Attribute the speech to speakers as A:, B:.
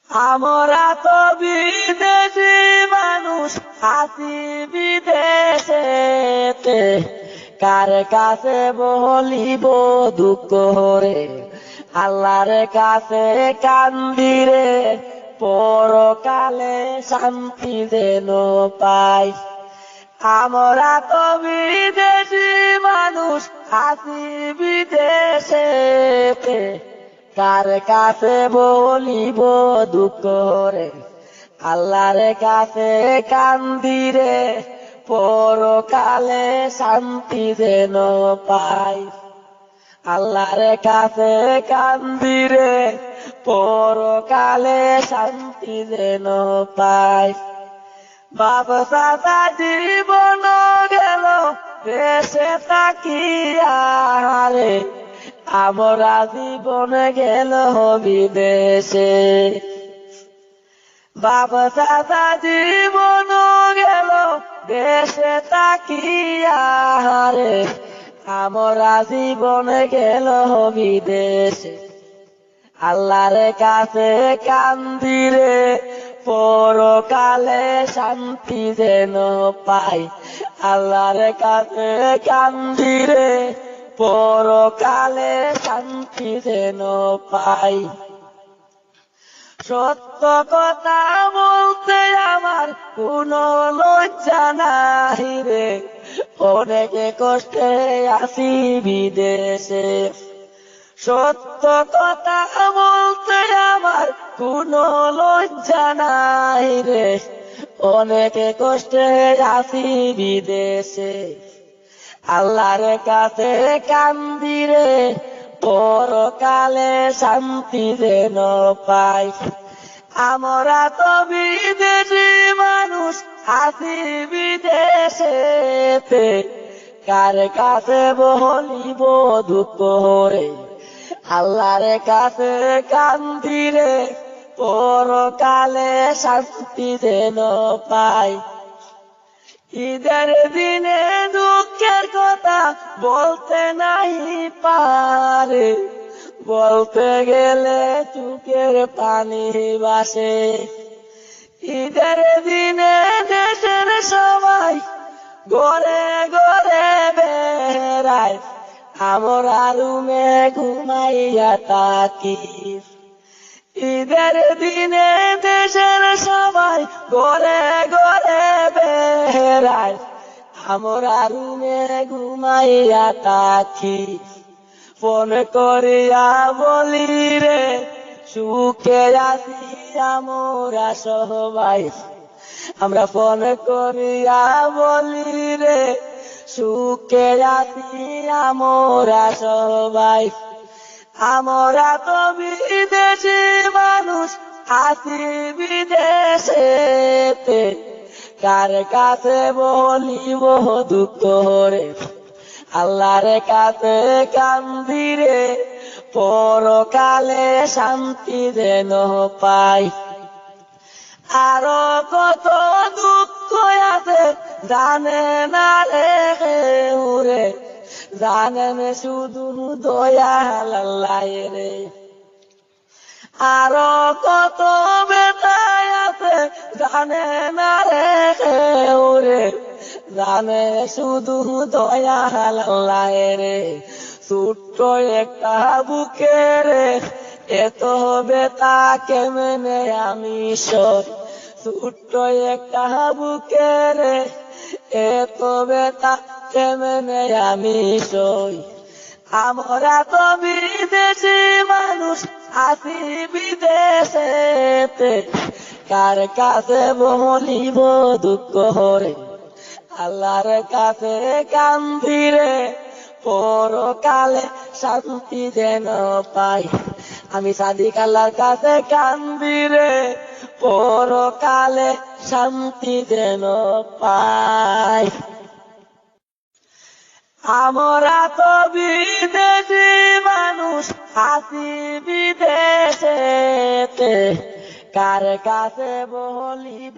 A: আমরা তো বিদেশি মানুষ আছি বিদেশেতে, কার কাছে বলিব দুঃখ রে, আল্লাহর কাছে কান্দিরে, পরকালে শান্তি যেন পাই। আমরা তো বিদেশি মানুষ আছি বিদেশেতে, কার কাছে বলিব দুঃখ রে, আল্লাহর কাছে কান্দিরে, পরকালে শান্তি যেন পাই। আল্লাহর কাছে কান্দিরে, পরকালে শান্তি যেন পাই। বাপ চাচা জীবন গেল দেশে তাকিয়া রে, আমরা জীবন গেল বিদেশে। বাপ চাচা জীবন গেল দেশে তাকিয়া রে, আমরা জীবন গেল বিদেশে। আল্লাহর কাছে কান্দিরে, পরকালে শান্তি যেন পাই। আল্লাহর কাছে কান্দিরে, পরকালে শান্তি যেন পাই। সত্য কথা বলতে আমার কোনো লজ্জা নাই রে, অনেকে কষ্টে আছি বিদেশে। সত্য কথা বলতে আমার কোনো লজ্জা নাই রে, অনেকে কষ্টে আছি বিদেশে। আল্লাহর কাছে কান্দিরে, পরকালে শান্তি যেন পাই। আমরা তো বিদেশি মানুষ আছি বিদেশেতে, কার কাছে বলিব দুঃখ রে, আল্লাহর কাছে কান্দিরে, পরকালে শান্তি যেন পাই। ঈদের দিনে দুঃখের কথা বলতে নাই পারে, বলতে গেলে চোখের পানি ভাসে। ঈদের দিনে দেশের সবাই ঘরে ঘরে বেড়ায়, আমরা রুমে ঘুমাইয়া থাকি। ঈদের দিনে দেশের সবাই ঘরে ঘরে বেড়ায়, আমরা রুমে ঘুমাইয়া থাকি। ফোন করিয়া বলি রে, সুখে আছি আমরা সবাই। আমরা ফোন করিয়া বলি রে, সুখে আছি আমরা সবাই। আমরা তো বিদেশি মানুষ আছি বিদেশেতে, কার কাছে বলিব দুঃখ রে, আল্লাহর কাছে কান্দিরে, পরকালে শান্তি যেন পাই। আরো কত দুঃখ আছে জানে না রে রে, জানেন শুধু দয়াল আল্লাহ রে। আরো কত ব্যথা আছে জানে না রে রে, জানে শুধু দয়াল আল্লাহ রে। ছোট্ট একটা বুকে রে, এত ব্যথা কেমনে আমি সই। ছোট্ট একটা বুকে রে, এত ব্যথা কেমনে আমি সই। আমরা তো বিদেশি মানুষ আছি বিদেশেতে, কার কাছে বলিব দুঃখ রে, আল্লাহর কাছে কান্দিরে, পরকালে শান্তি যেন পাই। আমি সাদিক আল্লাহর কাছে কান্দিরে, পরকালে শান্তি যেন পাই। আমরা তো বিদেশি মানুষ আছি বিদেশেতে, কার কাছে বলিব